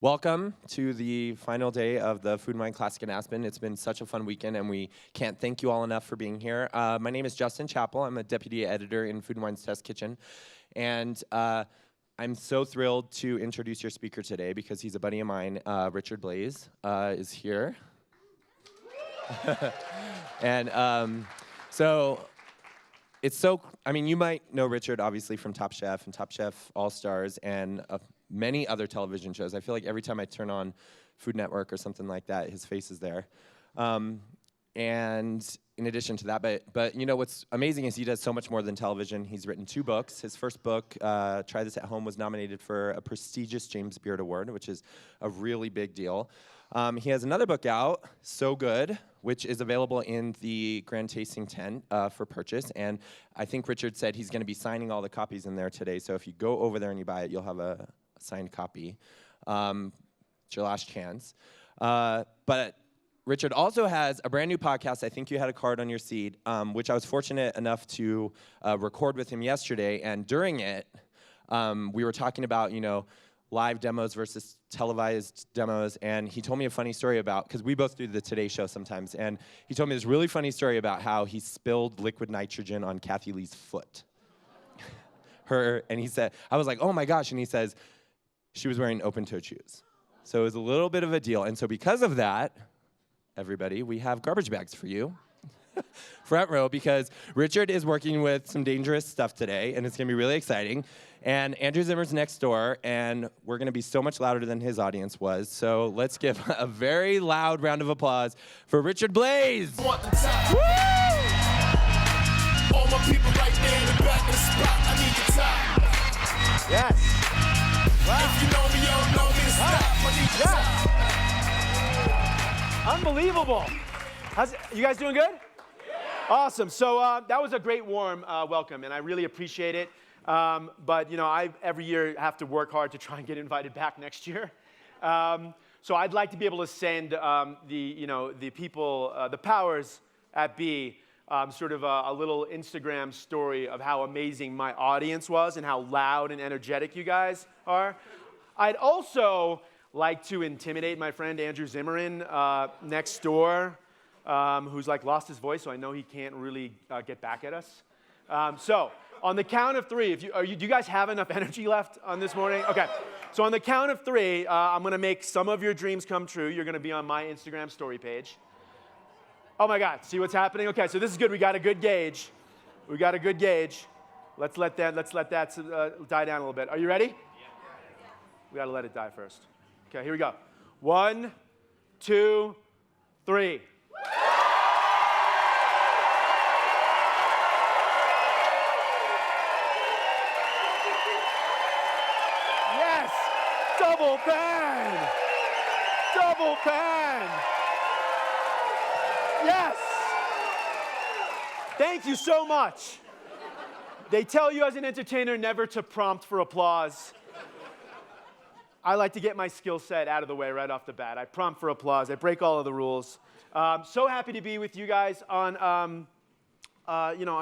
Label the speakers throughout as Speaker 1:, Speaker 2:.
Speaker 1: Welcome to the final day of the Food and Wine Classic in Aspen. It's been such a fun weekend, and we can't thank you all enough for being here. My name is Justin Chappell. I'm a deputy editor in Food and Wine's Test Kitchen, and I'm so thrilled to introduce your speaker today because he's a buddy of mine. Richard Blais is here. And you might know Richard obviously from Top Chef and Top Chef All-Stars and many other television shows. I feel like every time I turn on Food Network or something like that, his face is there. And in addition to that, but you know what's amazing is he does so much more than television. He's written 2 books. His first book, Try This at Home, was nominated for a prestigious James Beard Award, which is a really big deal. He has another book out, So Good, which is available in the Grand Tasting Tent for purchase. And I think Richard said he's going to be signing all the copies in there today. So if you go over there and you buy it, you'll have a signed copy. It's your last chance. But Richard also has a brand new podcast. I think you had a card on your seat, which I was fortunate enough to record with him yesterday. And during it, we were talking about, live demos versus televised demos, and he told me a funny story about, because we both do the Today Show sometimes, and he told me this really funny story about how he spilled liquid nitrogen on Kathy Lee's foot. And he said, I was like, oh my gosh, and he says, she was wearing open-toed shoes. So it was a little bit of a deal, and so because of that, everybody, we have garbage bags for you. Front row, because Richard is working with some dangerous stuff today, and it's going to be really exciting. And Andrew Zimmer's next door, and we're going to be so much louder than his audience was. So let's give a very loud round of applause for Richard Blais. Woo! All my people right there in the back of the spot. I need the top. Yes. Wow. If you know me, you don't know me to stop. I need the top. Unbelievable. You guys doing good? Awesome. So that was a great warm welcome, and I really appreciate it. But I every year have to work hard to try and get invited back next year. So I'd like to be able to send the people, the powers at be, sort of a little Instagram story of how amazing my audience was and how loud and energetic you guys are. I'd also like to intimidate my friend Andrew Zimmern next door. Who's lost his voice, so I know he can't really get back at us. So on the count of 3, do you guys have enough energy left on this morning? Okay. So on the count of 3, I'm going to make some of your dreams come true. You're going to be on my Instagram story page. Oh my God, see what's happening? Okay, so this is good. We got a good gauge. Let's let that die down a little bit. Are you ready? Yeah. We got to let it die first. Okay, here we go. 1, 2, 3. Yes! Double pan! Double pan! Yes! Thank you so much. They tell you as an entertainer never to prompt for applause. I like to get my skill set out of the way right off the bat. I prompt for applause. I break all of the rules. So happy to be with you guys on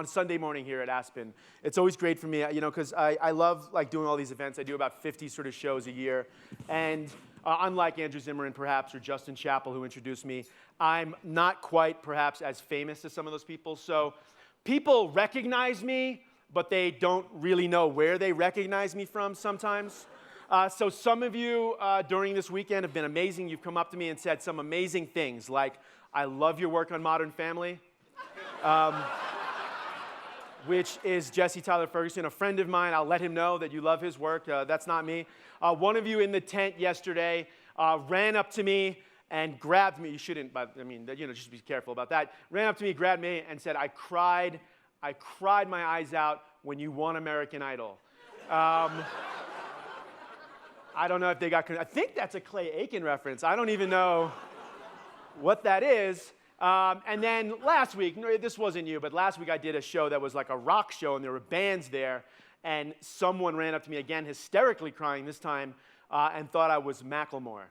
Speaker 1: Sunday morning here at Aspen. It's always great for me, because I love doing all these events. I do about 50 sort of shows a year, and unlike Andrew Zimmern perhaps or Justin Chappell who introduced me, I'm not quite perhaps as famous as some of those people. So people recognize me, but they don't really know where they recognize me from sometimes. So some of you during this weekend have been amazing. You've come up to me and said some amazing things like, I love your work on Modern Family, which is Jesse Tyler Ferguson, a friend of mine. I'll let him know that you love his work. That's not me. One of you in the tent yesterday ran up to me and grabbed me. You shouldn't, but just be careful about that. Ran up to me, grabbed me, and said, I cried my eyes out when you won American Idol. I don't know if they got, I think that's a Clay Aiken reference. I don't even know what that is. And then last week, this wasn't you, but last week I did a show that was like a rock show, and there were bands there, and someone ran up to me again, hysterically crying this time, and thought I was Macklemore.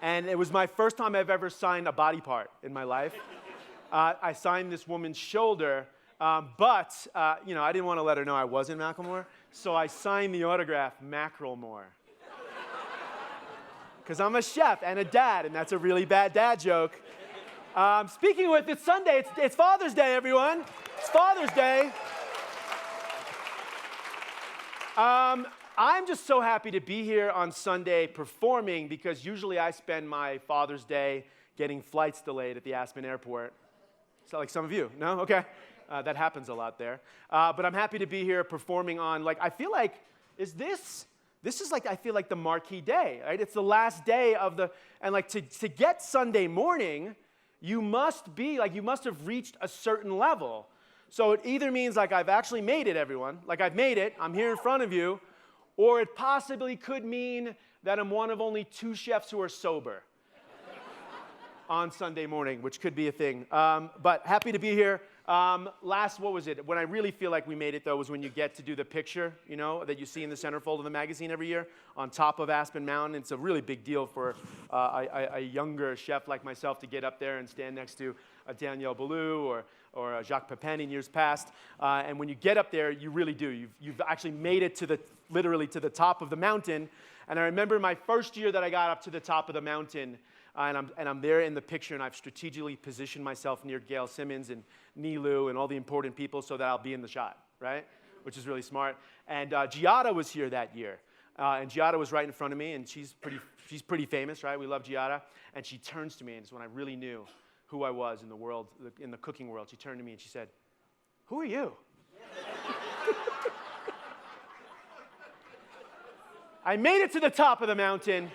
Speaker 1: And it was my first time I've ever signed a body part in my life. I signed this woman's shoulder, but I didn't want to let her know I wasn't Macklemore, so I signed the autograph Mackerelmore.
Speaker 2: because I'm a chef and a dad, and that's a really bad dad joke. Speaking with, it's Sunday. It's Father's Day, everyone. It's Father's Day. I'm just so happy to be here on Sunday performing because usually I spend my Father's Day getting flights delayed at the Aspen airport. Is that like some of you? No? Okay. That happens a lot there. But I'm happy to be here performing on, I feel like, this is I feel like the marquee day, right? It's the last day of and to get Sunday morning, you must have reached a certain level. So it either means I've actually made it, everyone. I've made it, I'm here in front of you, or it possibly could mean that I'm one of only 2 chefs who are sober on Sunday morning, which could be a thing. But happy to be here. What was it? When I really feel like we made it, though, was when you get to do the picture, that you see in the centerfold of the magazine every year on top of Aspen Mountain. It's a really big deal for a younger chef like myself to get up there and stand next to a Daniel Boulou or Jacques Pepin in years past. And when you get up there, you really do. You've actually made it literally to the top of the mountain. And I remember my first year that I got up to the top of the mountain, and I'm there in the picture, and I've strategically positioned myself near Gail Simmons and Nilu and all the important people so that I'll be in the shot, right? Which is really smart. And Giada was here that year. And Giada was right in front of me, and she's pretty famous, right? We love Giada. And she turns to me, and it's when I really knew who I was in the world, in the cooking world. She turned to me and she said, "Who are you?" I made it to the top of the mountain,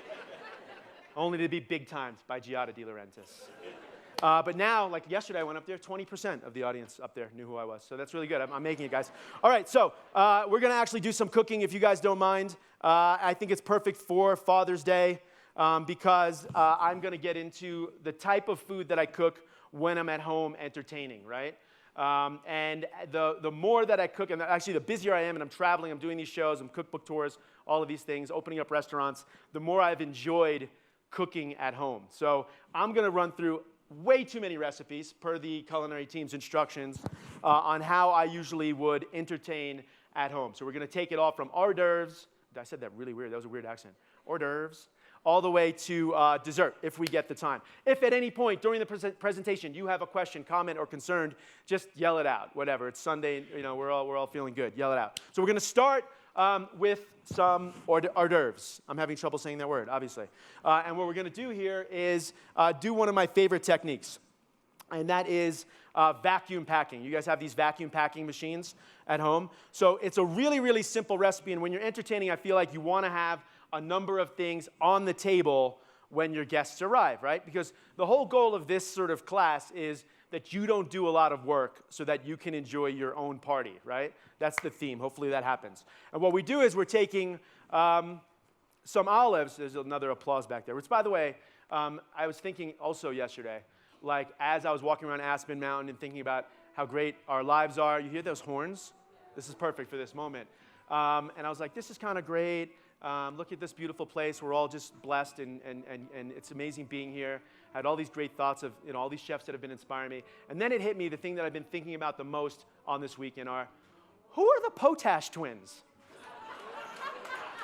Speaker 2: only to be big timed by Giada De Laurentiis. But now, yesterday I went up there, 20% of the audience up there knew who I was. So that's really good. I'm making it, guys. All right, so we're going to actually do some cooking, if you guys don't mind. I think it's perfect for Father's Day because I'm going to get into the type of food that I cook when I'm at home entertaining, right? And the more that I cook, and actually the busier I am and I'm traveling, I'm doing these shows, I'm cookbook tours, all of these things, opening up restaurants, the more I've enjoyed cooking at home. So I'm going to run through way too many recipes per the culinary team's instructions on how I usually would entertain at home. So we're going to take it all from hors d'oeuvres. I said that really weird. That was a weird accent. Hors d'oeuvres. All the way to dessert, if we get the time. If at any point during the presentation you have a question, comment, or concern, just yell it out. Whatever. It's Sunday. We're all feeling good. Yell it out. So we're going to start with some hors d'oeuvres. I'm having trouble saying that word, obviously. And what we're going to do here is do one of my favorite techniques, and that is vacuum packing. You guys have these vacuum packing machines at home. So it's a really, really simple recipe, and when you're entertaining, I feel like you want to have a number of things on the table when your guests arrive, right? Because the whole goal of this sort of class is that you don't do a lot of work so that you can enjoy your own party, right? That's the theme. Hopefully that happens. And what we do is we're taking some olives. There's another applause back there, which, by the way, I was thinking also yesterday, as I was walking around Aspen Mountain and thinking about how great our lives are. You hear those horns? This is perfect for this moment. And I was like, this is kind of great. Look at this beautiful place. We're all just blessed, and it's amazing being here. I had all these great thoughts of all these chefs that have been inspiring me. And then it hit me, the thing that I've been thinking about the most on this weekend are, who are the Potash twins?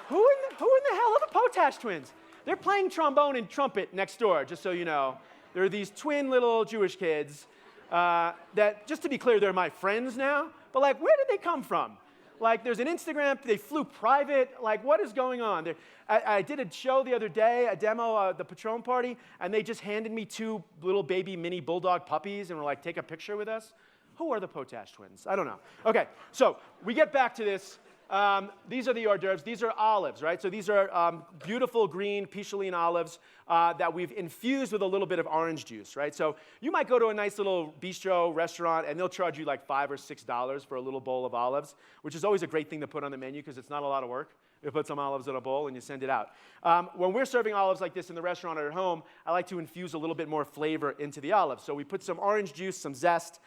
Speaker 2: who in the hell are the Potash twins? They're playing trombone and trumpet next door, just so you know. They're these twin little Jewish kids that, just to be clear, they're my friends now. But where did they come from? There's an Instagram, they flew private. What is going on? I did a show the other day, a demo, the Patron party, and they just handed me 2 little baby mini bulldog puppies and were like, take a picture with us. Who are the Potash twins? I don't know. Okay, so we get back to this. These are the hors d'oeuvres. These are olives, right? So these are beautiful green Picholine olives that we've infused with a little bit of orange juice, right? So you might go to a nice little bistro restaurant, and they'll charge you $5 or $6 for a little bowl of olives, which is always a great thing to put on the menu because it's not a lot of work. You put some olives in a bowl and you send it out. When we're serving olives like this in the restaurant or at home, I like to infuse a little bit more flavor into the olives. So we put some orange juice, some zest,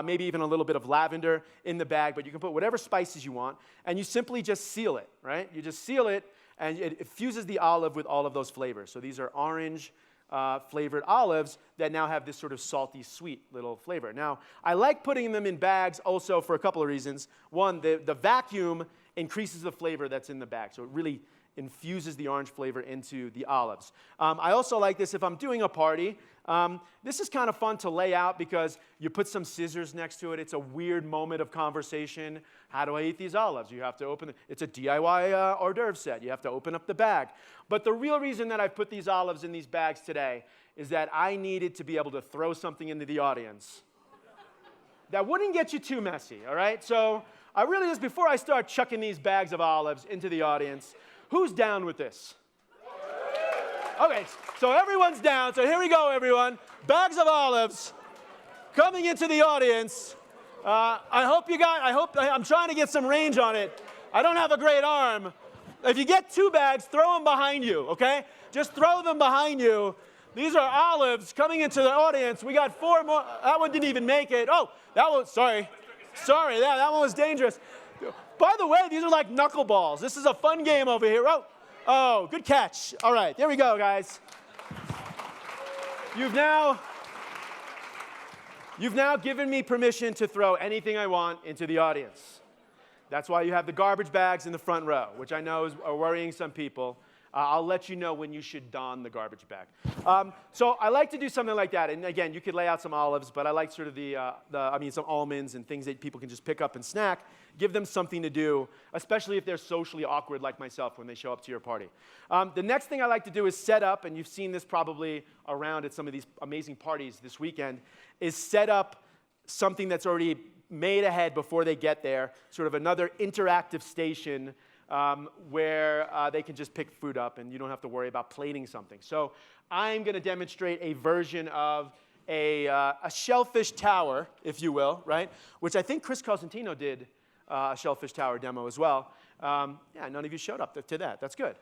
Speaker 2: maybe even a little bit of lavender in the bag, but you can put whatever spices you want, and you simply just seal it, right? You just seal it, and it infuses the olive with all of those flavors. So these are orange flavored olives that now have this sort of salty, sweet little flavor. Now, I like putting them in bags also for a couple of reasons. One, the vacuum increases the flavor that's in the bag. So it really infuses the orange flavor into the olives. I also like this if I'm doing a party. This is kind of fun to lay out because you put some scissors next to it. It's a weird moment of conversation. How do I eat these olives? You have to open it. It's a DIY hors d'oeuvre set. You have to open up the bag. But the real reason that I've put these olives in these bags today is that I needed to be able to throw something into the audience that wouldn't get you too messy, all right? So I really just, before I start chucking these bags of olives into the audience, who's down with this? Okay, so everyone's down. So here we go, everyone. Bags of olives coming into the audience. I'm trying to get some range on it. I don't have a great arm. If you get 2 bags, throw them behind you, okay? Just throw them behind you. These are olives coming into the audience. We got 4 more. That one didn't even make it. Oh, that one, sorry. Sorry, that one was dangerous. By the way, these are like knuckleballs. This is a fun game over here. Oh, good catch. All right, there we go, guys. You've now given me permission to throw anything I want into the audience. That's why you have the garbage bags in the front row, which I know are worrying some people. I'll let you know when you should don the garbage bag. So I like to do something like that. And again, you could lay out some olives, but I like sort of some almonds and things that people can just pick up and snack. Give them something to do, especially if they're socially awkward like myself when they show up to your party. The next thing I like to do is set up, and you've seen this probably around at some of these amazing parties this weekend, is set up something that's already made ahead before they get there, sort of another interactive station where they can just pick food up and you don't have to worry about plating something. So I'm going to demonstrate a version of a shellfish tower, if you will, right? Which I think Chris Cosentino did a shellfish tower demo as well. Yeah, none of you showed up to that. That's good.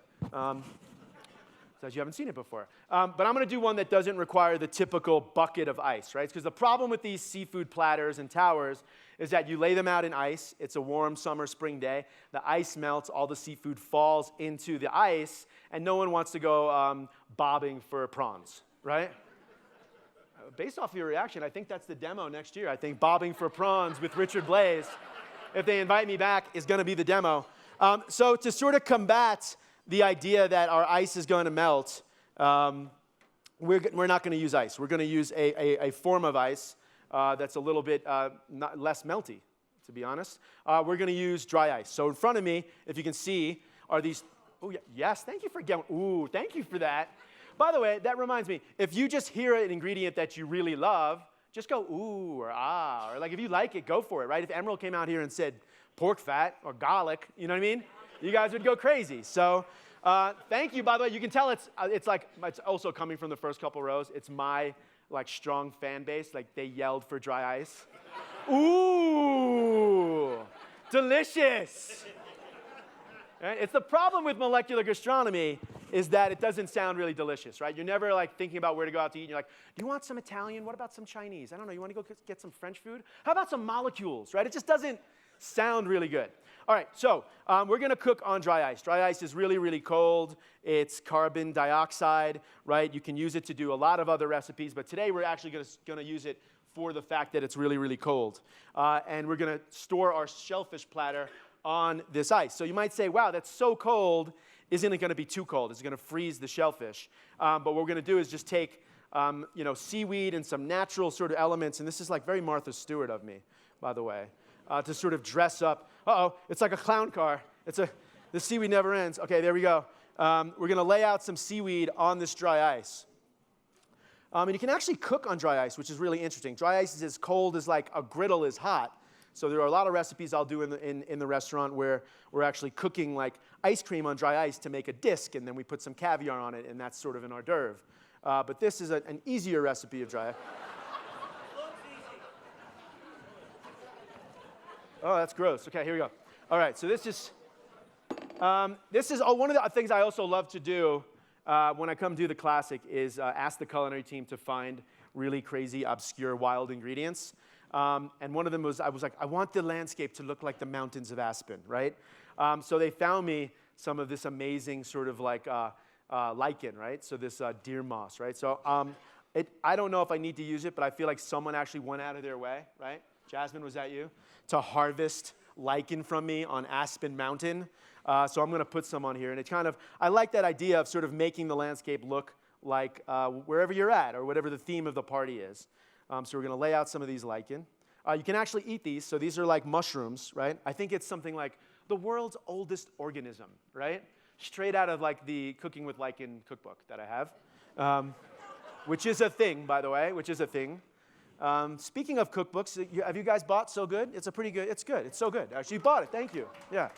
Speaker 2: Says you haven't seen it before. But I'm going to do one that doesn't require the typical bucket of ice, right? Because the problem with these seafood platters and towers is that you lay them out in ice. It's a warm summer, spring day. The ice melts. All the seafood falls into the ice. And no one wants to go bobbing for prawns, right? Based off of your reaction, I think that's the demo next year. I think bobbing for prawns with Richard Blais, if they invite me back, is going to be the demo. So to sort of combat the idea that our ice is going to melt, we're not going to use ice. We're going to use a form of ice that's a little bit less melty, to be honest. We're going to use dry ice. So in front of me, if you can see, are these, oh, yes, thank you for getting, ooh, thank you for that. By the way, that reminds me, if you just hear an ingredient that you really love, just go ooh or ah, or like if you like it, go for it, right? If Emerald came out here and said pork fat or garlic, you know what I mean? You guys would go crazy. So thank you, by the way. You can tell it's also coming from the first couple rows. It's my strong fan base. Like they yelled for dry ice. Ooh, delicious. Right? It's the problem with molecular gastronomy is that it doesn't sound really delicious, right? You're never thinking about where to go out to eat. And you're like, do you want some Italian? What about some Chinese? I don't know. You want to go get some French food? How about some molecules, right? It just doesn't sound really good. All right, so we're going to cook on dry ice. Dry ice is really, really cold. It's carbon dioxide, right? You can use it to do a lot of other recipes, but today we're actually going to use it for the fact that it's really, really cold. And we're going to store our shellfish platter on this ice. So you might say, wow, that's so cold. Isn't it going to be too cold? It's going to freeze the shellfish. But what we're going to do is just take seaweed and some natural sort of elements, and this is very Martha Stewart of me, by the way, to sort of dress up. Uh-oh, it's like a clown car. The seaweed never ends. Okay, there we go. We're going to lay out some seaweed on this dry ice. And you can actually cook on dry ice, which is really interesting. Dry ice is as cold as a griddle is hot. So there are a lot of recipes I'll do in the restaurant where we're actually cooking ice cream on dry ice to make a disc, and then we put some caviar on it, and that's sort of an hors d'oeuvre. But this is an easier recipe of dry ice. Oh, that's gross. Okay, here we go. All right, so this is one of the things I also love to do when I come do the classic is ask the culinary team to find really crazy, obscure, wild ingredients. And one of them was, I was like, I want the landscape to look like the mountains of Aspen, right? So they found me some of this amazing sort of lichen, right? So this deer moss, right? So I don't know if I need to use it, but I feel like someone actually went out of their way, right? Jasmine, was that you? To harvest lichen from me on Aspen Mountain. So I'm going to put some on here. And I like that idea of sort of making the landscape look like wherever you're at or whatever the theme of the party is. So we're going to lay out some of these lichen. You can actually eat these. So these are like mushrooms, right? I think it's something like the world's oldest organism, right? Straight out of like the Cooking with Lichen cookbook that I have, which is a thing, by the way, which is a thing. Speaking of cookbooks, have you guys bought So Good? It's good. It's so good. Actually, you bought it. Thank you. Yeah.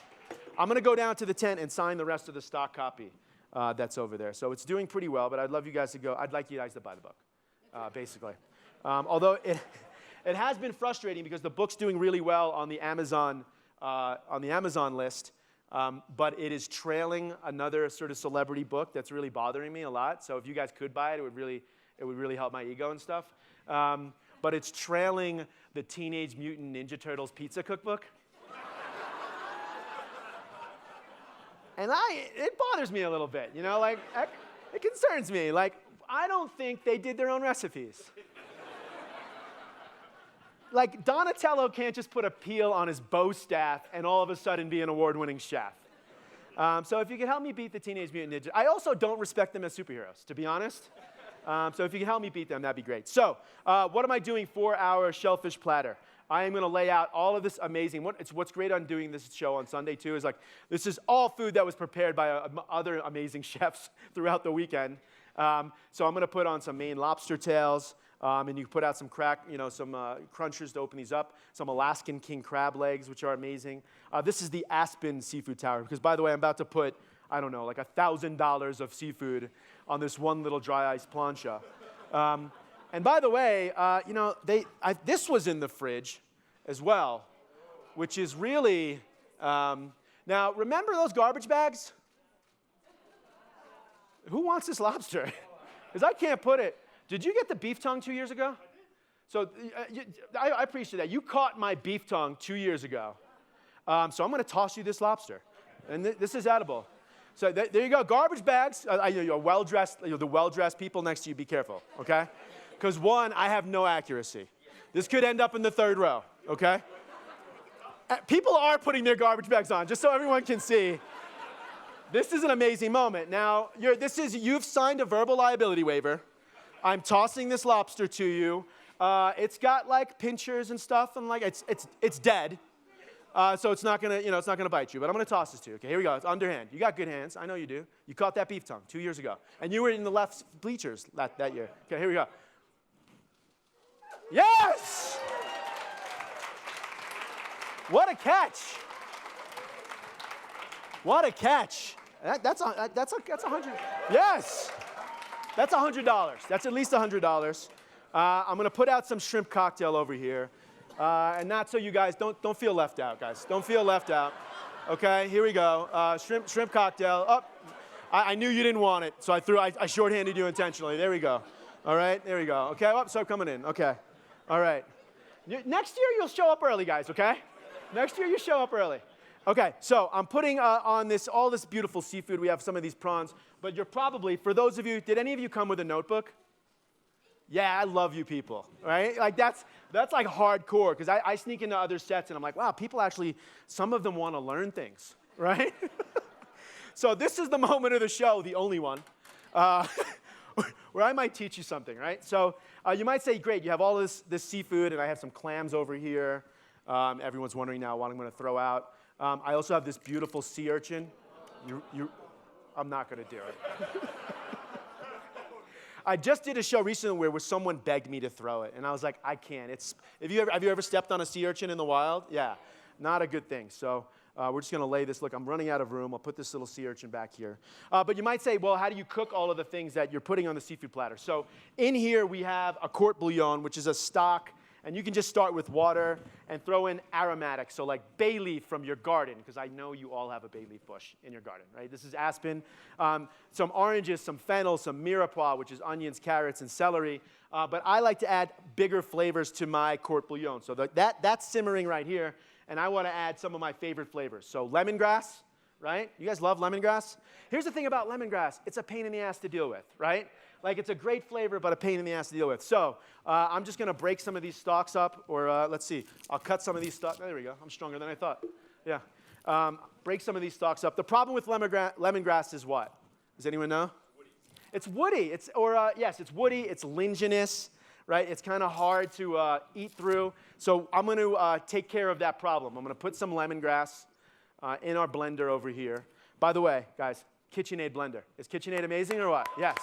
Speaker 2: I'm going to go down to the tent and sign the rest of the stock copy that's over there. So it's doing pretty well, but I'd like you guys to buy the book, basically. Although it has been frustrating because the book's doing really well on the Amazon list, but it is trailing another sort of celebrity book that's really bothering me a lot. So if you guys could buy it, it would really help my ego and stuff. But it's trailing the Teenage Mutant Ninja Turtles pizza cookbook. And it bothers me a little bit, you know, like, it concerns me. Like, I don't think they did their own recipes. Like, Donatello can't just put a peel on his bow staff and all of a sudden be an award-winning chef. So if you could help me beat the Teenage Mutant Ninja. I also don't respect them as superheroes, to be honest. So if you can help me beat them, that'd be great. So what am I doing for our shellfish platter? I am going to lay out all of this amazing. What's great on doing this show on Sunday, too, is like this is all food that was prepared by other amazing chefs throughout the weekend. So I'm going to put on some Maine lobster tails. And you put out some some crunchers to open these up, some Alaskan king crab legs, which are amazing. This is the Aspen Seafood Tower, because, by the way, I'm about to put, I don't know, like $1,000 of seafood on this one little dry ice plancha. And by the way, this was in the fridge as well, which is really, now, remember those garbage bags? Who wants this lobster? Because I can't put it. Did you get the beef tongue 2 years ago? So I appreciate that. You caught my beef tongue 2 years ago. So I'm going to toss you this lobster. And this is edible. So there you go. Garbage bags. You're well-dressed. The well-dressed people next to you, be careful, okay? Because one, I have no accuracy. This could end up in the third row, okay? People are putting their garbage bags on, just so everyone can see. This is an amazing moment. Now, you've signed a verbal liability waiver. I'm tossing this lobster to you. It's got like pinchers and stuff, and like it's dead. So it's not gonna bite you. But I'm gonna toss this to you. Okay, here we go. It's underhand. You got good hands. I know you do. You caught that beef tongue 2 years ago, and you were in the left bleachers that year. Okay, here we go. Yes! What a catch! What a catch! That's $100. Yes. That's $100. That's at least $100. I'm going to put out some shrimp cocktail over here. And not so you guys don't feel left out, guys. Don't feel left out. Okay, here we go. Shrimp cocktail. Oh, I knew you didn't want it, so I shorthanded you intentionally. There we go. All right, there we go. Okay, start coming in. Okay. All right. Next year, you'll show up early, guys, okay? Next year, you show up early. Okay, so I'm putting on all this beautiful seafood. We have some of these prawns, but you're probably, for those of you, did any of you come with a notebook? Yeah, I love you people, right? Like that's like hardcore, because I sneak into other sets and I'm like, wow, people actually, some of them want to learn things, right? So this is the moment of the show, the only one, where I might teach you something, right? So you might say, great, you have all this seafood, and I have some clams over here. Everyone's wondering now what I'm going to throw out. I also have this beautiful sea urchin. I'm not going to do it. I just did a show recently where someone begged me to throw it, and I was like, I can't. Have you ever stepped on a sea urchin in the wild? Yeah, not a good thing. So we're just going to lay this. Look, I'm running out of room. I'll put this little sea urchin back here. But you might say, well, how do you cook all of the things that you're putting on the seafood platter? So in here we have a court bouillon, which is a stock. And you can just start with water and throw in aromatics, so like bay leaf from your garden, because I know you all have a bay leaf bush in your garden, right? This is aspen. Some oranges, some fennel, some mirepoix, which is onions, carrots, and celery. But I like to add bigger flavors to my court bouillon. So that's simmering right here, and I want to add some of my favorite flavors. So lemongrass, right? You guys love lemongrass? Here's the thing about lemongrass. It's a pain in the ass to deal with, right? Like, it's a great flavor, but a pain in the ass to deal with. So I'm just going to break some of these stalks up, or let's see. I'll cut some of these stalks. Oh, there we go. I'm stronger than I thought. Yeah. Break some of these stalks up. The problem with lemongrass is what? Does anyone know? It's woody. It's woody. It's linginous, right? It's kind of hard to eat through. So I'm going to take care of that problem. I'm going to put some lemongrass in our blender over here. By the way, guys, KitchenAid blender. Is KitchenAid amazing or what? Yes.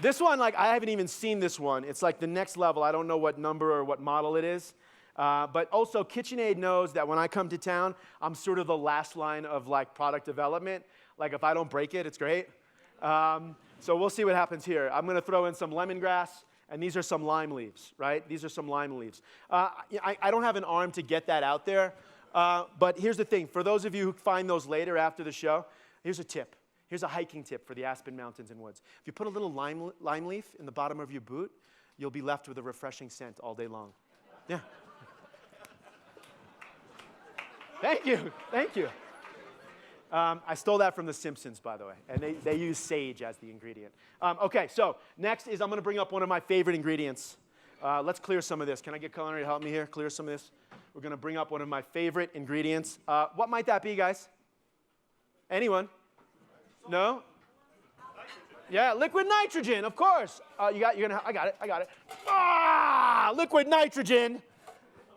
Speaker 2: This one, like, I haven't even seen this one. It's like the next level. I don't know what number or what model it is. But also, KitchenAid knows that when I come to town, I'm sort of the last line of like product development. Like if I don't break it, it's great. So we'll see what happens here. I'm going to throw in some lemongrass, and these are some lime leaves, right? These are some lime leaves. I don't have an arm to get that out there. But here's the thing. For those of you who find those later after the show, here's a tip. Here's a hiking tip for the Aspen Mountains and Woods. If you put a little lime leaf in the bottom of your boot, you'll be left with a refreshing scent all day long. Yeah. Thank you. Thank you. I stole that from The Simpsons, by the way, and they use sage as the ingredient. Okay, so next is I'm going to bring up one of my favorite ingredients. Let's clear some of this. Can I get culinary to help me here? Clear some of this. We're going to bring up one of my favorite ingredients. What might that be, guys? Anyone? No? Yeah, liquid nitrogen, of course. I got it. Ah, liquid nitrogen.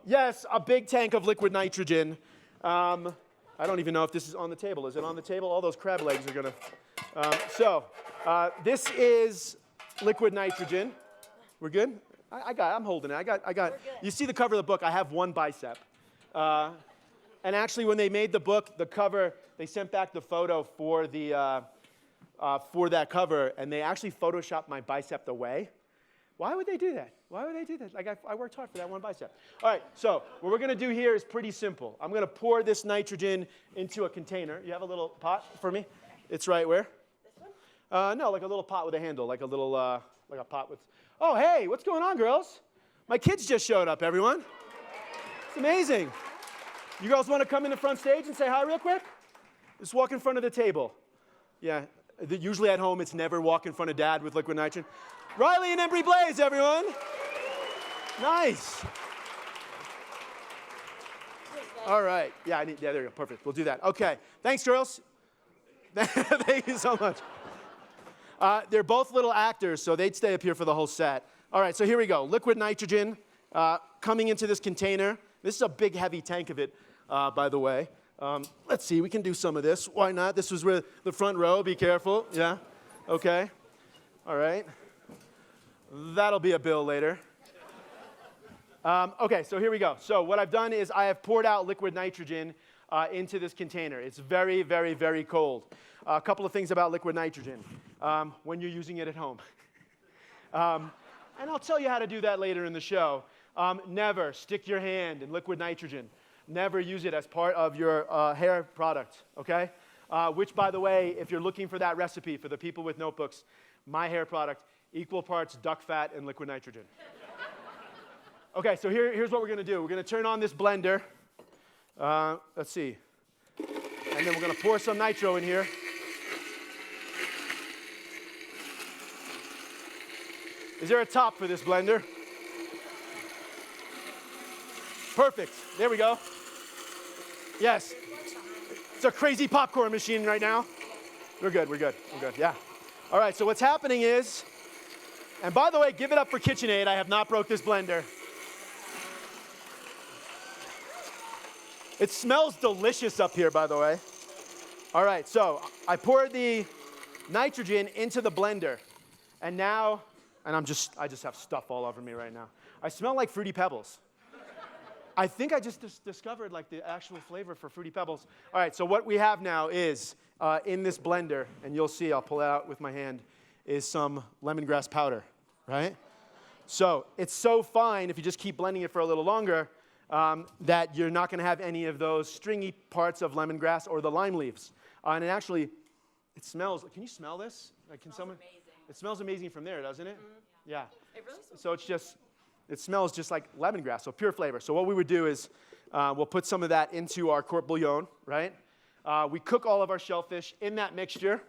Speaker 2: Yes, a big tank of liquid nitrogen. I don't even know if this is on the table. Is it on the table? All those crab legs are going to... this is liquid nitrogen. We're good? I'm holding it. I got. You see the cover of the book. I have one bicep. And actually, when they made the book, the cover, they sent back the photo for that cover, and they actually photoshopped my bicep away. Why would they do that? Why would they do that? Like, I worked hard for that one bicep. All right, so what we're going to do here is pretty simple. I'm going to pour this nitrogen into a container. You have a little pot for me? It's right where? This one? No, like a little pot with a handle, like a little, like a pot with... Oh, hey, what's going on, girls? My kids just showed up, everyone. It's amazing. You girls want to come in the front stage and say hi real quick? Just walk in front of the table. Yeah, usually at home, it's never walk in front of Dad with liquid nitrogen. Riley and Embry Blais, everyone. Nice. All right. Yeah, there you go. Perfect. We'll do that. Okay. Thanks, girls. Thank you so much. They're both little actors, so they'd stay up here for the whole set. All right, so here we go. Liquid nitrogen coming into this container. This is a big, heavy tank of it, by the way. Let's see. We can do some of this. Why not? This was where the front row. Be careful. Yeah? Okay. All right. That'll be a bill later. Okay, so here we go. So what I've done is I have poured out liquid nitrogen into this container. It's very, very, very cold. A couple of things about liquid nitrogen when you're using it at home. And I'll tell you how to do that later in the show. Never stick your hand in liquid nitrogen. Never use it as part of your hair product, okay? Which, by the way, if you're looking for that recipe for the people with notebooks, my hair product, equal parts duck fat and liquid nitrogen. Okay, so here's what we're going to do. We're going to turn on this blender. Let's see. And then we're going to pour some nitro in here. Is there a top for this blender? Perfect. There we go. Yes. It's a crazy popcorn machine right now. We're good. Yeah. All right, so what's happening is, and by the way, give it up for KitchenAid. I have not broke this blender. It smells delicious up here, by the way. All right, so I poured the nitrogen into the blender, and now, and I just have stuff all over me right now. I smell like Fruity Pebbles. I think I just discovered like the actual flavor for Fruity Pebbles. All right, so what we have now is in this blender, and you'll see, I'll pull it out with my hand, is some lemongrass powder, right? So it's so fine if you just keep blending it for a little longer that you're not going to have any of those stringy parts of lemongrass or the lime leaves. And actually, it smells. Can you smell this? Can someone? Amazing. It smells amazing from there, doesn't it? Mm-hmm. Yeah. It really smells. So it smells just like lemongrass, so pure flavor. So what we would do is we'll put some of that into our court bouillon, right? We cook all of our shellfish in that mixture.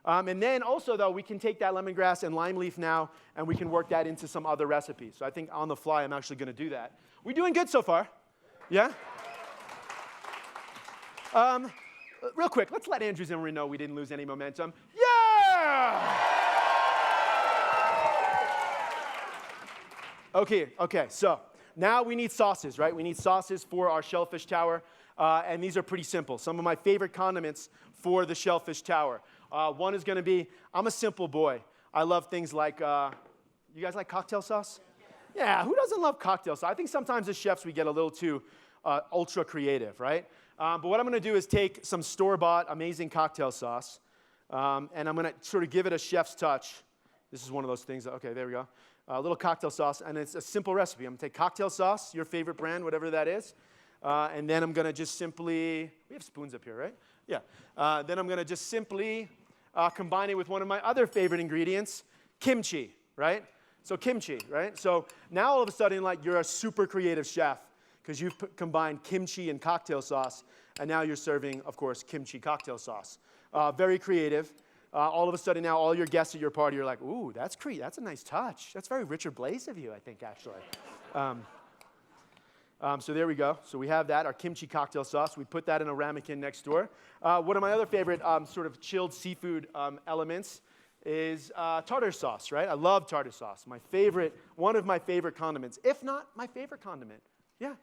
Speaker 2: And then also, though, we can take that lemongrass and lime leaf now, and we can work that into some other recipes. So I think on the fly, I'm actually going to do that. We doing good so far? Yeah? Real quick, let's let Andrew Zimmerman know we didn't lose any momentum. Yeah! Okay, so now we need sauces, right? We need sauces for our shellfish tower, and these are pretty simple. Some of my favorite condiments for the shellfish tower. One is going to be, I'm a simple boy. I love things like, you guys like cocktail sauce? Yeah, who doesn't love cocktail sauce? I think sometimes as chefs we get a little too ultra creative, right? But what I'm going to do is take some store-bought amazing cocktail sauce, and I'm going to sort of give it a chef's touch. This is one of those things. Okay, there we go. A little cocktail sauce, and it's a simple recipe. I'm going to take cocktail sauce, your favorite brand, whatever that is, and then I'm going to just simply, we have spoons up here, right? Yeah. Then I'm going to just simply combine it with one of my other favorite ingredients, kimchi, right? So kimchi, right? So now all of a sudden, like, you're a super creative chef because you've combined kimchi and cocktail sauce, and now you're serving, of course, kimchi cocktail sauce. Very creative. All of a sudden now all your guests at your party are like, ooh, that's a nice touch. That's very Richard Blais of you, I think, actually. So there we go. So we have that, our kimchi cocktail sauce. We put that in a ramekin next door. One of my other favorite sort of chilled seafood elements is tartar sauce, right? I love tartar sauce. One of my favorite condiments, if not my favorite condiment. Yeah,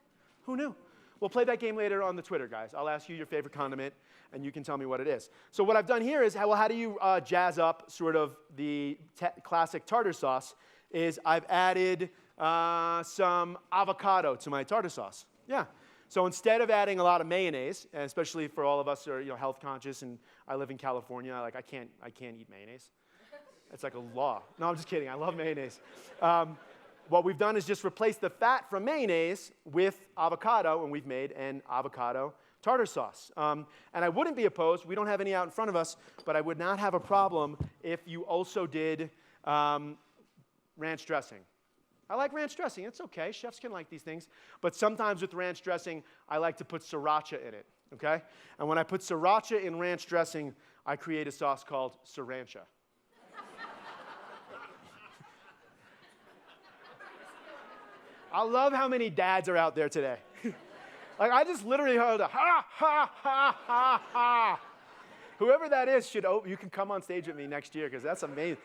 Speaker 2: who knew? We'll play that game later on the Twitter, guys. I'll ask you your favorite condiment, and you can tell me what it is. So what I've done here is, how do you jazz up sort of the classic tartar sauce, is I've added some avocado to my tartar sauce. Yeah. So instead of adding a lot of mayonnaise, and especially for all of us who are health conscious, and I live in California, like I can't eat mayonnaise. It's like a law. No, I'm just kidding. I love mayonnaise. What we've done is just replace the fat from mayonnaise with avocado, and we've made an avocado tartar sauce. And I wouldn't be opposed, we don't have any out in front of us, but I would not have a problem if you also did ranch dressing. I like ranch dressing. It's okay. Chefs can like these things. But sometimes with ranch dressing, I like to put sriracha in it, okay? And when I put sriracha in ranch dressing, I create a sauce called sriracha. I love how many dads are out there today. Like, I just literally heard a ha, ha, ha, ha, ha. Whoever that is you can come on stage with me next year, because that's amazing.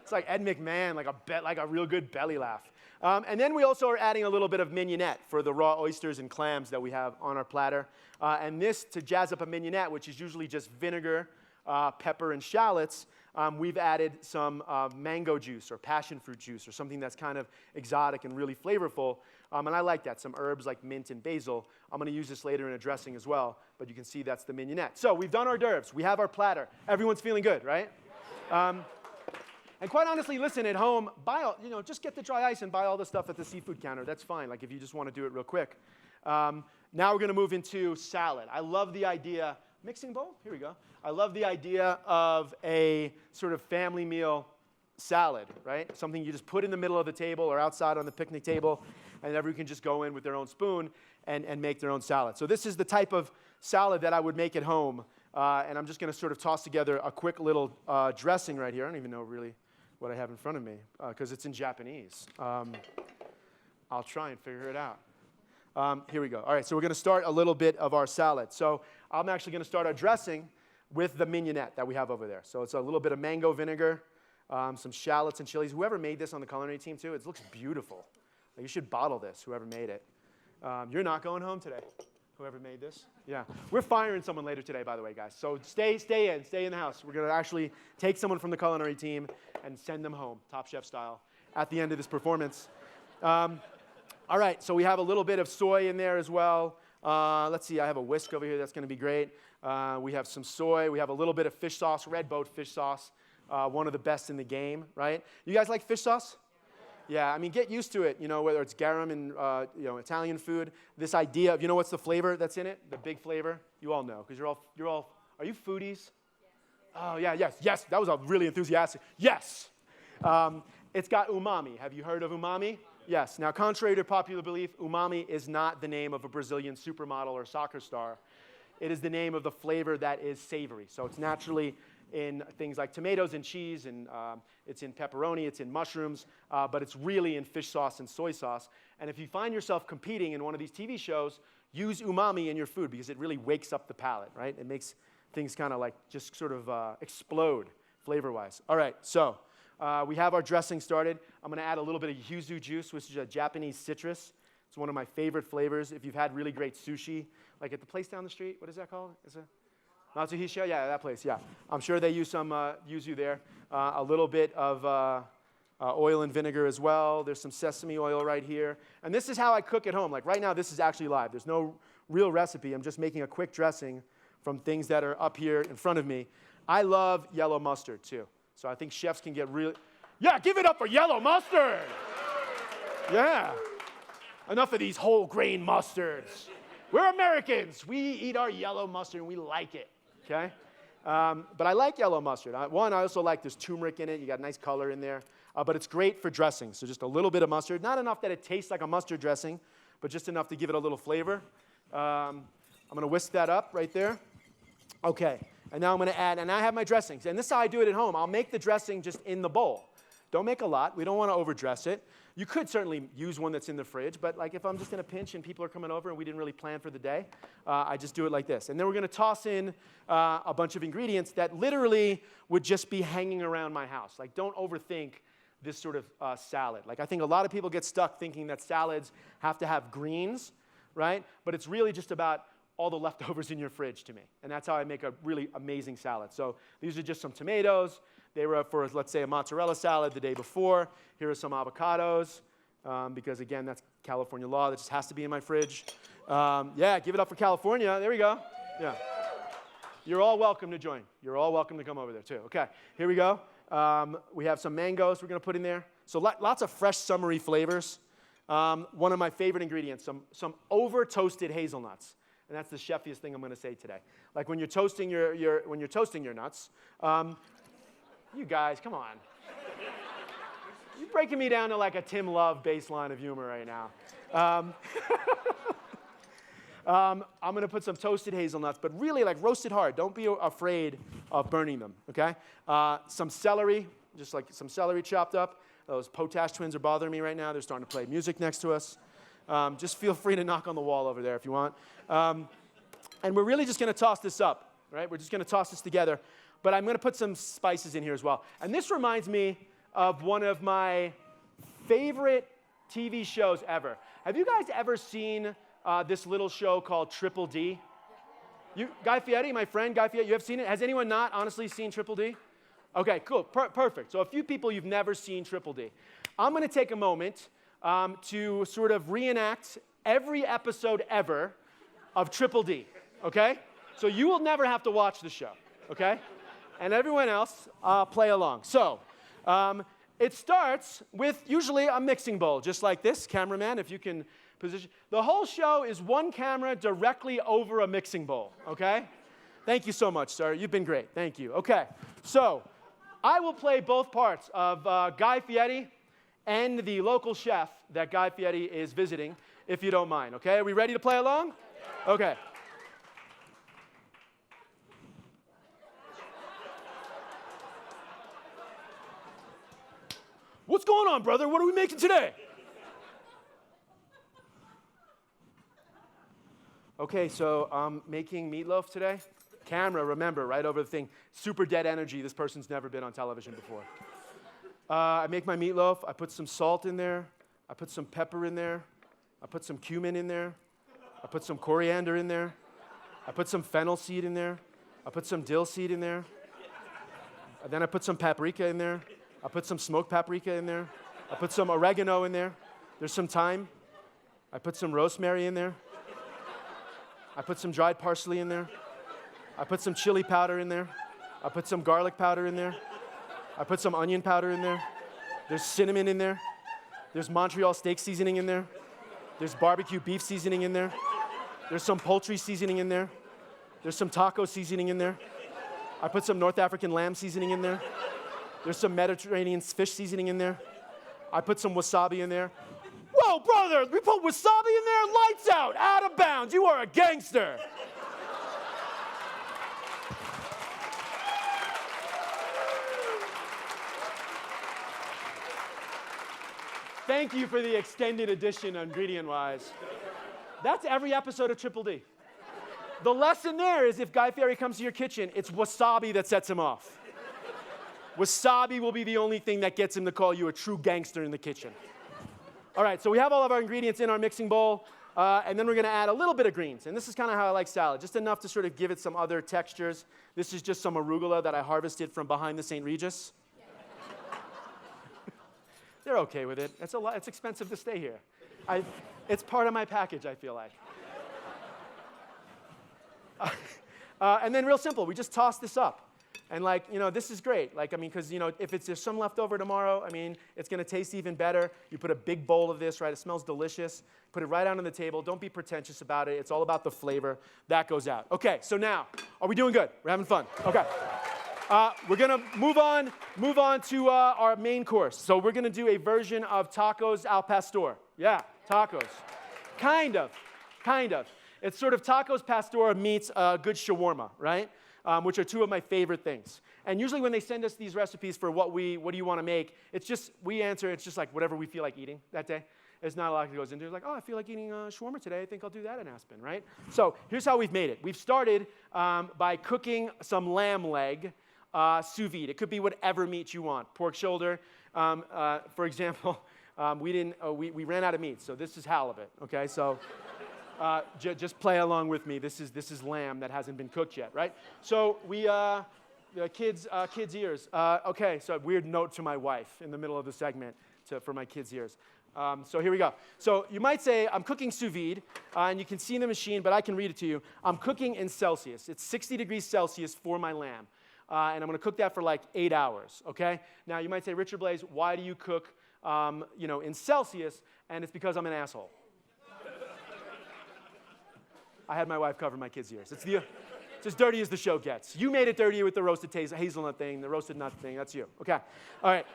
Speaker 2: It's like Ed McMahon, like a real good belly laugh. And then we also are adding a little bit of mignonette for the raw oysters and clams that we have on our platter. And this, to jazz up a mignonette, which is usually just vinegar, pepper, and shallots, we've added some mango juice or passion fruit juice or something that's kind of exotic and really flavorful. And I like that, some herbs like mint and basil. I'm going to use this later in a dressing as well, but you can see that's the mignonette. So we've done hors d'oeuvres. We have our platter. Everyone's feeling good, right? And quite honestly, listen, at home, just get the dry ice and buy all the stuff at the seafood counter. That's fine, like if you just want to do it real quick. Now we're going to move into salad. I love the idea. Mixing bowl? Here we go. I love the idea of a sort of family meal salad, right? Something you just put in the middle of the table or outside on the picnic table, and everyone can just go in with their own spoon and make their own salad. So this is the type of salad that I would make at home, and I'm just going to sort of toss together a quick little dressing right here. I don't even know really what I have in front of me, because it's in Japanese. I'll try and figure it out. Here we go. All right, so we're going to start a little bit of our salad. So I'm actually going to start our dressing with the mignonette that we have over there. So it's a little bit of mango vinegar, some shallots and chilies. Whoever made this on the culinary team, too, it looks beautiful. You should bottle this, whoever made it. You're not going home today, whoever made this. Yeah. We're firing someone later today, by the way, guys. So stay in the house. We're going to actually take someone from the culinary team and send them home, Top Chef style, at the end of this performance. All right, so we have a little bit of soy in there as well. Let's see, I have a whisk over here. That's going to be great. We have some soy. We have a little bit of fish sauce, red boat fish sauce, one of the best in the game, right? You guys like fish sauce? Yeah, I mean, get used to it, whether it's garum and, Italian food. This idea of, what's the flavor that's in it? The big flavor? You all know, because you're all, are you foodies? Yes. Oh, yeah, yes. That was a really enthusiastic, yes. It's got umami. Have you heard of umami? Yes. Now, contrary to popular belief, umami is not the name of a Brazilian supermodel or soccer star. It is the name of the flavor that is savory. So it's naturally in things like tomatoes and cheese, and it's in pepperoni, it's in mushrooms, but it's really in fish sauce and soy sauce. And if you find yourself competing in one of these TV shows, use umami in your food because it really wakes up the palate, right? It makes things kind of like just sort of explode flavor-wise. All right, so we have our dressing started. I'm going to add a little bit of yuzu juice, which is a Japanese citrus. It's one of my favorite flavors. If you've had really great sushi, like at the place down the street, what is that called? Is it Matsuhisha? Yeah, that place, yeah. I'm sure they use some yuzu there. A little bit of oil and vinegar as well. There's some sesame oil right here. And this is how I cook at home. Like right now, this is actually live. There's no real recipe. I'm just making a quick dressing from things that are up here in front of me. I love yellow mustard too. So I think chefs can get really, yeah, give it up for yellow mustard. Yeah. Enough of these whole grain mustards. We're Americans. We eat our yellow mustard and we like it, okay? But I like yellow mustard. One, I also like there's turmeric in it. You got nice color in there. But it's great for dressing. So just a little bit of mustard. Not enough that it tastes like a mustard dressing, but just enough to give it a little flavor. I'm going to whisk that up right there. Okay. And now I'm going to add, and I have my dressings. And this is how I do it at home. I'll make the dressing just in the bowl. Don't make a lot. We don't want to overdress it. You could certainly use one that's in the fridge, but like if I'm just in a pinch and people are coming over and we didn't really plan for the day, I just do it like this. And then we're going to toss in a bunch of ingredients that literally would just be hanging around my house. Like don't overthink this sort of salad. Like I think a lot of people get stuck thinking that salads have to have greens, right? But it's really just about all the leftovers in your fridge to me. And that's how I make a really amazing salad. So these are just some tomatoes. They were for, let's say, a mozzarella salad the day before. Here are some avocados, because again, that's California law. That just has to be in my fridge. Yeah, give it up for California. There we go. Yeah. You're all welcome to join. You're all welcome to come over there too. Okay, here we go. We have some mangoes we're going to put in there. So lots of fresh, summery flavors. One of my favorite ingredients, some over-toasted hazelnuts. And that's the chefiest thing I'm going to say today. Like when you're toasting your nuts, you guys, come on. You're breaking me down to like a Tim Love baseline of humor right now. I'm going to put some toasted hazelnuts, but really like roasted hard. Don't be afraid of burning them, okay? Some celery, just like some celery chopped up. Those Potash twins are bothering me right now. They're starting to play music next to us. Just feel free to knock on the wall over there if you want. And we're really just going to toss this up, right? We're just going to toss this together. But I'm going to put some spices in here as well. And this reminds me of one of my favorite TV shows ever. Have you guys ever seen this little show called Triple D? Guy Fieri, my friend, Guy Fieri, you have seen it? Has anyone not honestly seen Triple D? Okay, cool, perfect. So a few people you've never seen Triple D. I'm going to take a moment to sort of reenact every episode ever of Triple D, okay? So you will never have to watch the show, okay? And everyone else, play along. So it starts with usually a mixing bowl, just like this. Cameraman, if you can position. The whole show is one camera directly over a mixing bowl, okay? Thank you so much, sir. You've been great. Thank you. Okay, so I will play both parts of Guy Fieri and the local chef that Guy Fieri is visiting, if you don't mind, okay? Are we ready to play along? Okay. What's going on, brother? What are we making today? Okay, so I'm making meatloaf today. Camera, remember, right over the thing. Super dead energy. This person's never been on television before. I make my meatloaf. I put some salt in there. I put some pepper in there. I put some cumin in there. I put some coriander in there. I put some fennel seed in there. I put some dill seed in there. And then I put some paprika in there. I put some smoked paprika in there. I put some oregano in there. There's some thyme. I put some rosemary in there. I put some dried parsley in there. I put some chili powder in there. I put some garlic powder in there. I put some onion powder in there. There's cinnamon in there. There's Montreal steak seasoning in there. There's barbecue beef seasoning in there. There's some poultry seasoning in there. There's some taco seasoning in there. I put some North African lamb seasoning in there. There's some Mediterranean fish seasoning in there. I put some wasabi in there. Whoa, brother, we put wasabi in there? Lights out of bounds. You are a gangster. Thank you for the extended edition ingredient-wise. That's every episode of Triple D. The lesson there is if Guy Fieri comes to your kitchen, it's wasabi that sets him off. Wasabi will be the only thing that gets him to call you a true gangster in the kitchen. All right, so we have all of our ingredients in our mixing bowl, and then we're going to add a little bit of greens. And this is kind of how I like salad, just enough to sort of give it some other textures. This is just some arugula that I harvested from behind the St. Regis. They're okay with it. It's a lot. It's expensive to stay here. It's part of my package, I feel like. And then real simple, we just toss this up. And like, this is great. Like, I mean, because, if there's some left over tomorrow, I mean, it's going to taste even better. You put a big bowl of this, right? It smells delicious. Put it right out on the table. Don't be pretentious about it. It's all about the flavor. That goes out. Okay, so now, are we doing good? We're having fun. Okay. We're going to move on to our main course. So we're going to do a version of tacos al pastor. Yeah, tacos. Kind of. It's sort of tacos pastor meets good shawarma, right? Which are two of my favorite things. And usually when they send us these recipes for what do you want to make, it's just like whatever we feel like eating that day. There's not a lot that goes into it. It's like, I feel like eating shawarma today. I think I'll do that in Aspen, right? So here's how we've made it. We've started by cooking some lamb leg sous vide. It could be whatever meat you want. Pork shoulder, for example. We ran out of meat, so this is halibut. Okay, so. Just play along with me. This is lamb that hasn't been cooked yet, right? So kids' ears. Okay, so a weird note to my wife in the middle of the segment for my kids' ears. So here we go. So you might say, I'm cooking sous vide, and you can see in the machine, but I can read it to you. I'm cooking in Celsius. It's 60 degrees Celsius for my lamb. And I'm going to cook that for like 8 hours, okay? Now, you might say, Richard Blais, why do you cook in Celsius? And it's because I'm an asshole. I had my wife cover my kids' ears. It's as dirty as the show gets. You made it dirty with the roasted hazelnut thing, the roasted nut thing. That's you. Okay. All right.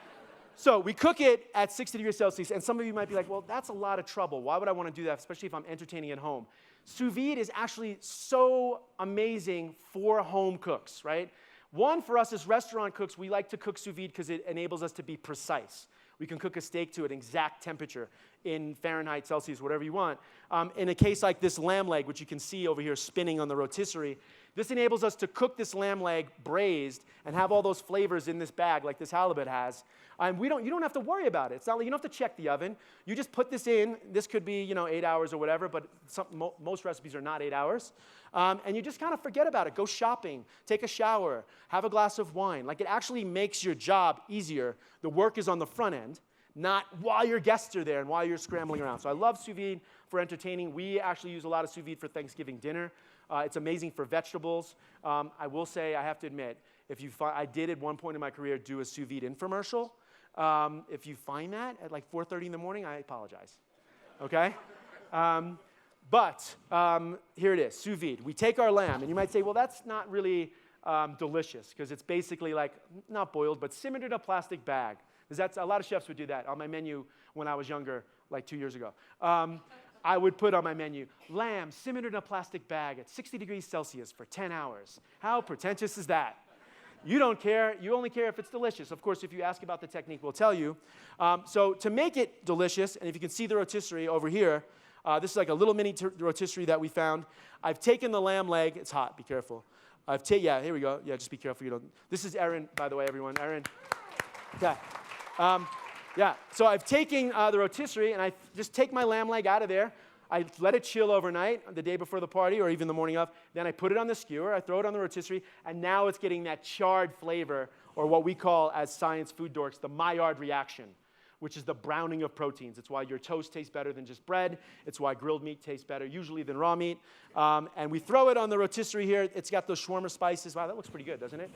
Speaker 2: So we cook it at 60 degrees Celsius, and some of you might be like, well, that's a lot of trouble. Why would I want to do that, especially if I'm entertaining at home? Sous vide is actually so amazing for home cooks, right? One, for us as restaurant cooks, we like to cook sous vide because it enables us to be precise. We can cook a steak to an exact temperature in Fahrenheit, Celsius, whatever you want. In a case like this lamb leg, which you can see over here spinning on the rotisserie, this enables us to cook this lamb leg braised and have all those flavors in this bag like this halibut has. And you don't have to worry about it. It's not like you don't have to check the oven. You just put this in. This could be 8 hours or whatever, but most recipes are not 8 hours. And you just kind of forget about it. Go shopping, take a shower, have a glass of wine. Like, it actually makes your job easier. The work is on the front end, not while your guests are there and while you're scrambling around. So I love sous vide for entertaining. We actually use a lot of sous vide for Thanksgiving dinner. It's amazing for vegetables. I will say, I have to admit, I did at one point in my career do a sous vide infomercial. If you find that at like 4:30 in the morning, I apologize. Okay? But here it is, sous vide. We take our lamb, and you might say, well, that's not really delicious because it's basically like, not boiled, but simmered in a plastic bag. Because a lot of chefs would do that on my menu when I was younger, like 2 years ago. I would put on my menu, lamb simmered in a plastic bag at 60 degrees Celsius for 10 hours. How pretentious is that? You don't care. You only care if it's delicious. Of course, if you ask about the technique, we'll tell you. So to make it delicious, and if you can see the rotisserie over here, this is like a little mini rotisserie that we found. I've taken the lamb leg. It's hot. Be careful. Yeah, here we go. Yeah, just be careful. This is Erin, by the way, everyone. Erin. Okay. So I've taken the rotisserie, and I just take my lamb leg out of there. I let it chill overnight, the day before the party, or even the morning of. Then I put it on the skewer. I throw it on the rotisserie, and now it's getting that charred flavor, or what we call, as science food dorks, the Maillard reaction, which is the browning of proteins. It's why your toast tastes better than just bread. It's why grilled meat tastes better usually than raw meat. And we throw it on the rotisserie here. It's got those shawarma spices. Wow, that looks pretty good, doesn't it?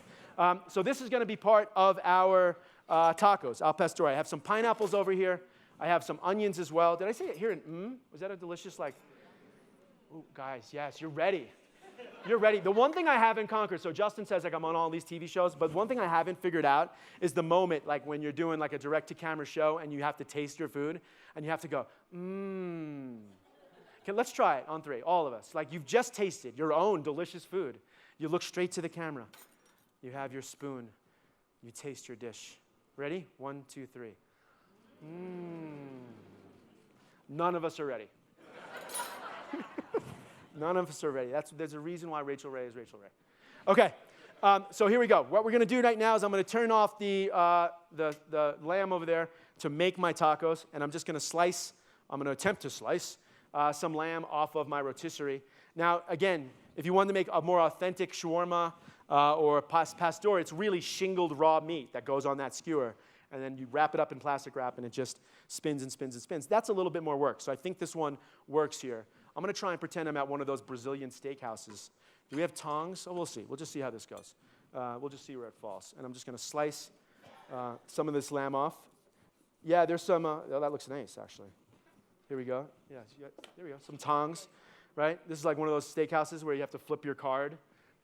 Speaker 2: So this is going to be part of our tacos, al pastor. I have some pineapples over here. I have some onions as well. Did I say it here? Was that a delicious, ooh, guys, yes, you're ready. You're ready. The one thing I haven't conquered, so Justin says I'm on all these TV shows, but one thing I haven't figured out is the moment, when you're doing a direct-to-camera show and you have to taste your food and you have to go, Okay, let's try it on 3, all of us. You've just tasted your own delicious food. You look straight to the camera. You have your spoon. You taste your dish. Ready? 1, 2, 3. None of us are ready. None of us are ready. There's a reason why Rachel Ray is Rachel Ray. Okay, so here we go. What we're going to do right now is I'm going to turn off the lamb over there to make my tacos, and I'm just going to slice. I'm going to attempt to slice some lamb off of my rotisserie. Now, again, if you want to make a more authentic shawarma or pastor, it's really shingled raw meat that goes on that skewer. And then you wrap it up in plastic wrap, and it just spins and spins and spins. That's a little bit more work, so I think this one works here. I'm going to try and pretend I'm at one of those Brazilian steakhouses. Do we have tongs? Oh, we'll see. We'll just see how this goes. We'll just see where it falls. And I'm just going to slice some of this lamb off. Yeah, there's some, oh, that looks nice, actually. Here we go. Yeah, there we go. Some tongs, right? This is like one of those steakhouses where you have to flip your card.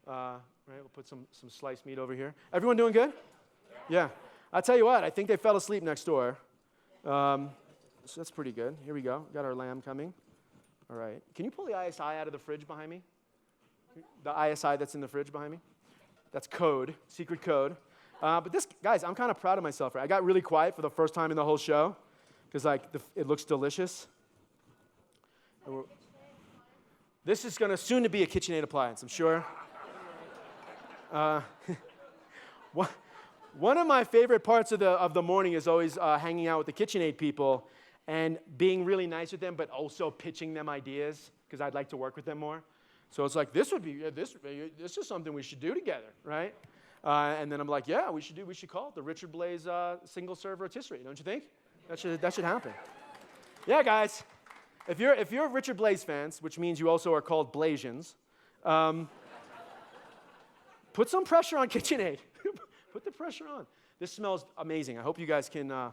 Speaker 2: Right, we'll put some sliced meat over here. Everyone doing good? Yeah. I'll tell you what, I think they fell asleep next door. So that's pretty good. Here we go. Got our lamb coming. All right. Can you pull the ISI out of the fridge behind me? The ISI that's in the fridge behind me? That's code, secret code. But this, guys, I'm kind of proud of myself. Right? I got really quiet for the first time in the whole show because, like, it looks delicious. This is going to soon to be a KitchenAid appliance, I'm sure. One of my favorite parts of the morning is always hanging out with the KitchenAid people and being really nice with them, but also pitching them ideas because I'd like to work with them more. So it's like, this is something we should do together, right? And then I'm like, yeah, we should call it the Richard Blais single serve rotisserie, don't you think? That should happen. Yeah, guys, if you're Richard Blais fans, which means you also are called Blaisians, put some pressure on KitchenAid. Put the pressure on. This smells amazing. I hope you guys can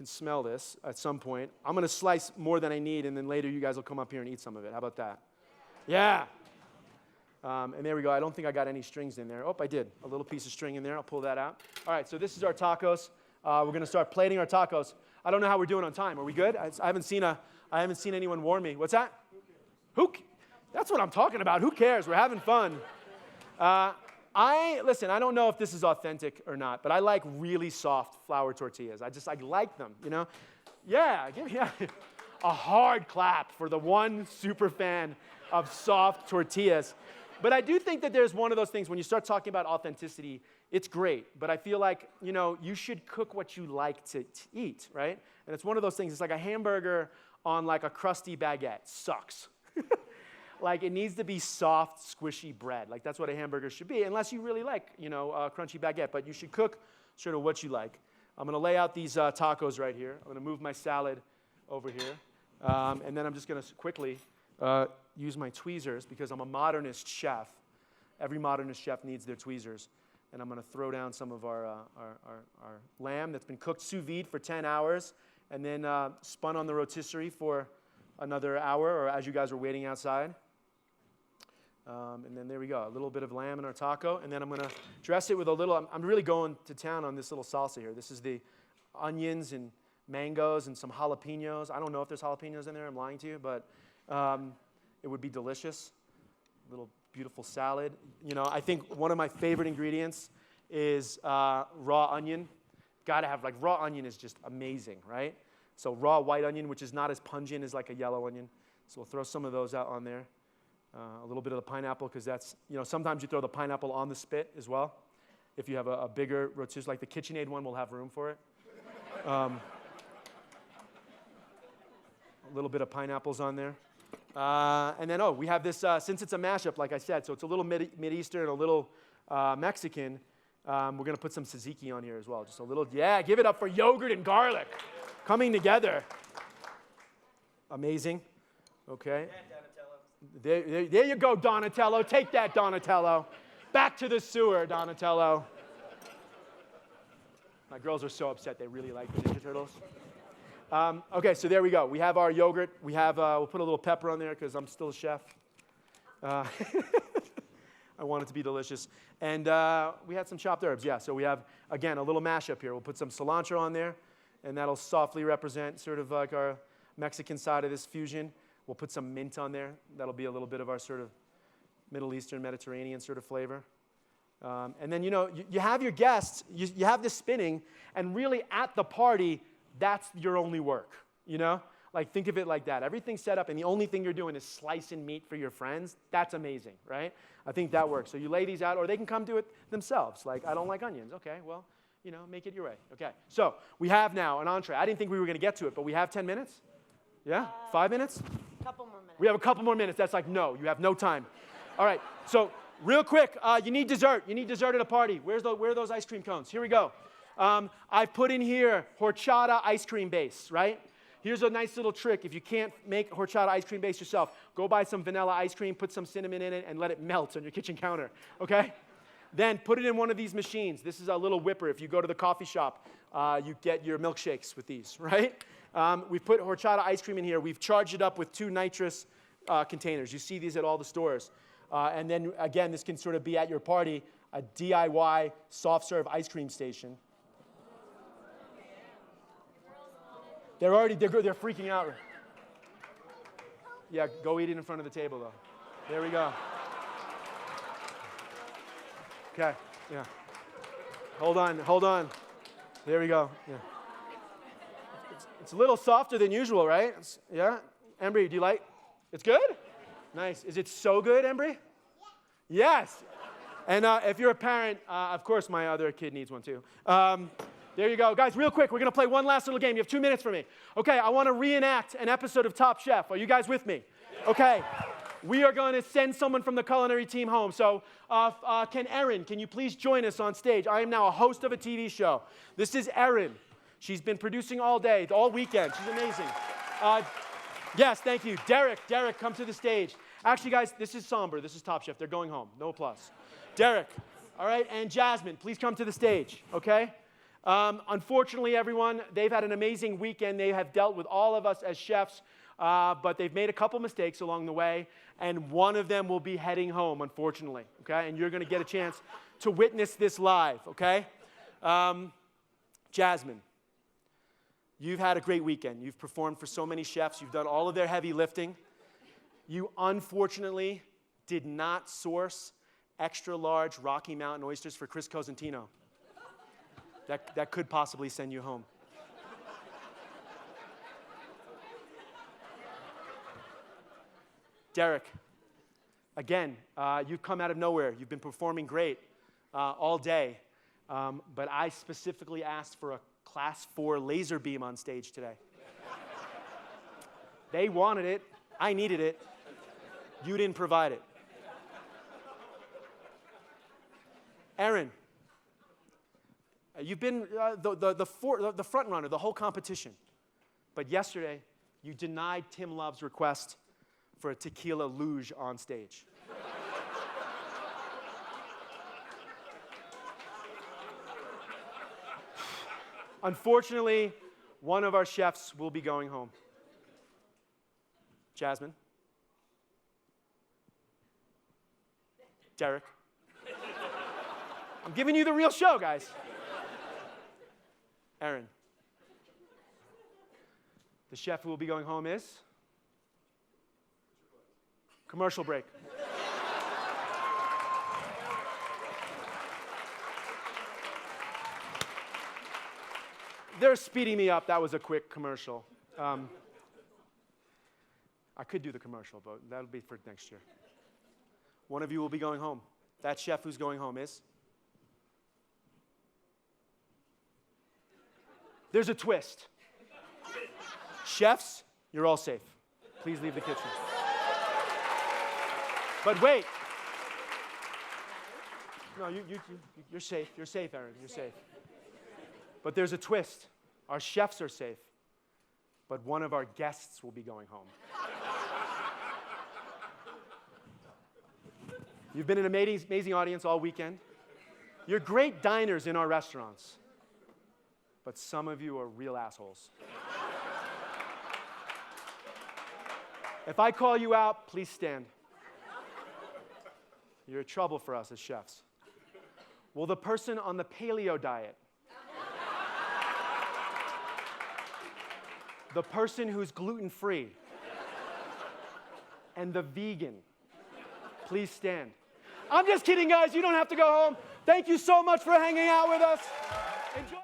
Speaker 2: smell this at some point. I'm going to slice more than I need, and then later you guys will come up here and eat some of it. How about that? Yeah. And there we go. I don't think I got any strings in there. Oh, I did. A little piece of string in there. I'll pull that out. All right, so this is our tacos. We're going to start plating our tacos. I don't know how we're doing on time. Are we good? I haven't seen anyone warn me. What's that? That's what I'm talking about. Who cares? We're having fun. Listen, I don't know if this is authentic or not, but I like really soft flour tortillas. I like them, you know? Yeah, give me a hard clap for the one super fan of soft tortillas. But I do think that there's one of those things when you start talking about authenticity, it's great, but I feel like, you know, you should cook what you like to eat, right? And it's one of those things, it's like a hamburger on like a crusty baguette. Sucks. Like, it needs to be soft, squishy bread. Like, that's what a hamburger should be, unless you really like, you know, a crunchy baguette. But you should cook sort of what you like. I'm going to lay out these tacos right here. I'm going to move my salad over here. And then I'm just going to quickly use my tweezers because I'm a modernist chef. Every modernist chef needs their tweezers. And I'm going to throw down some of our lamb that's been cooked sous vide for 10 hours and then spun on the rotisserie for another hour, or as you guys are waiting outside. And then there we go, a little bit of lamb in our taco. And then I'm going to dress it with a little, I'm really going to town on this little salsa here. This is the onions and mangoes and some jalapenos. I don't know if there's jalapenos in there, I'm lying to you, but it would be delicious. A little beautiful salad. You know, I think one of my favorite ingredients is raw onion. Gotta have, like, raw onion is just amazing, right? So raw white onion, which is not as pungent as like a yellow onion. So we'll throw some of those out on there. A little bit of the pineapple, because that's, you know, sometimes you throw the pineapple on the spit as well. If you have a bigger rotisserie, like the KitchenAid one will have room for it. A little bit of pineapples on there. And then, we have this, since it's a mashup, like I said, so it's a little Mideastern, a little Mexican, we're going to put some tzatziki on here as well. Just a little, yeah, give it up for yogurt and garlic coming together. Amazing. Okay. There you go, Donatello. Take that, Donatello. Back to the sewer, Donatello. My girls are so upset. They really like the Ninja Turtles. Okay, so there we go. We have our yogurt. We have, we'll put a little pepper on there because I'm still a chef. I want it to be delicious. And we had some chopped herbs, yeah. So we have, again, a little mashup here. We'll put some cilantro on there, and that'll softly represent sort of like our Mexican side of this fusion. We'll put some mint on there. That'll be a little bit of our sort of Middle Eastern, Mediterranean sort of flavor. And then, you know, you have your guests, you have this spinning, and really at the party, that's your only work, you know? Like, think of it like that. Everything's set up, and the only thing you're doing is slicing meat for your friends. That's amazing, right? I think that works. So you lay these out, or they can come do it themselves. Like, I don't like onions. Okay, well, you know, make it your way. Okay, so we have now an entree. I didn't think we were going to get to it, but we have 10 minutes? Yeah? 5 minutes?
Speaker 3: Couple more minutes.
Speaker 2: We have a couple more minutes. That's like, no, you have no time. All right, so real quick, you need dessert. You need dessert at a party. Where are those ice cream cones? Here we go. I've put in here horchata ice cream base, right? Here's a nice little trick. If you can't make horchata ice cream base yourself, go buy some vanilla ice cream, put some cinnamon in it, and let it melt on your kitchen counter, okay? Then put it in one of these machines. This is a little whipper. If you go to the coffee shop, you get your milkshakes with these, right? We've put horchata ice cream in here. We've charged it up with 2 nitrous containers. You see these at all the stores. And then, again, this can sort of be at your party, a DIY soft-serve ice cream station. They're freaking out. Yeah, go eat it in front of the table, though. There we go. Okay, yeah. Hold on. There we go, yeah. It's a little softer than usual, right? Yeah? Embry, do you like? It's good? Nice. Is it so good, Embry? Yeah. Yes. And if you're a parent, of course my other kid needs one too. There you go. Guys, real quick, we're going to play one last little game. You have 2 minutes for me. Okay, I want to reenact an episode of Top Chef. Are you guys with me? Okay. We are going to send someone from the culinary team home. So can you please join us on stage? I am now a host of a TV show. This is Erin. She's been producing all day, all weekend. She's amazing. Yes, thank you. Derek, come to the stage. Actually, guys, this is somber. This is Top Chef. They're going home. No applause. Derek, all right, and Jasmine, please come to the stage, okay? Unfortunately, everyone, they've had an amazing weekend. They have dealt with all of us as chefs, but they've made a couple mistakes along the way, and one of them will be heading home, unfortunately, okay? And you're going to get a chance to witness this live, okay? Jasmine, you've had a great weekend. You've performed for so many chefs. You've done all of their heavy lifting. You, unfortunately, did not source extra large Rocky Mountain oysters for Chris Cosentino. That could possibly send you home. Derek, again, you've come out of nowhere. You've been performing great all day, but I specifically asked for a Class 4 laser beam on stage today. They wanted it. I needed it. You didn't provide it. Erin, you've been the front runner, the whole competition. But yesterday, you denied Tim Love's request for a tequila luge on stage. Unfortunately, one of our chefs will be going home. Jasmine. Derek. I'm giving you the real show, guys. Erin. The chef who will be going home is? Commercial break. They're speeding me up. That was a quick commercial. I could do the commercial, but that'll be for next year. One of you will be going home. That chef who's going home is? There's a twist. Chefs, you're all safe. Please leave the kitchen. But wait. No, you're safe. You're safe, Erin. You're safe. But there's a twist. Our chefs are safe, but one of our guests will be going home. You've been an amazing audience all weekend. You're great diners in our restaurants, but some of you are real assholes. If I call you out, please stand. You're trouble for us as chefs. Will the person on the paleo diet, the person who's gluten-free, and the vegan, please stand. I'm just kidding, guys. You don't have to go home. Thank you so much for hanging out with us. Enjoy.